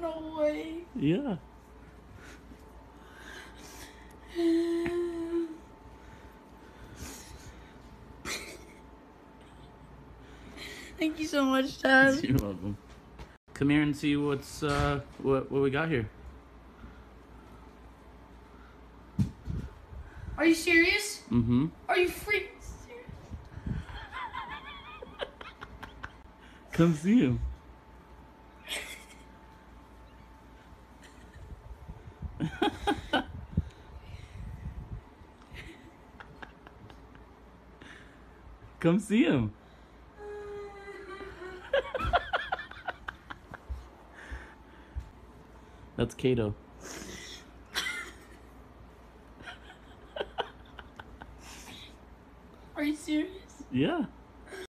No way. Yeah. Thank you so much, Dad. You're welcome. Come here and see what's what we got here. Are you serious? Mm-hmm. Are you freaking serious? Come see him. Come see him. That's Kato. Are you serious? Yeah.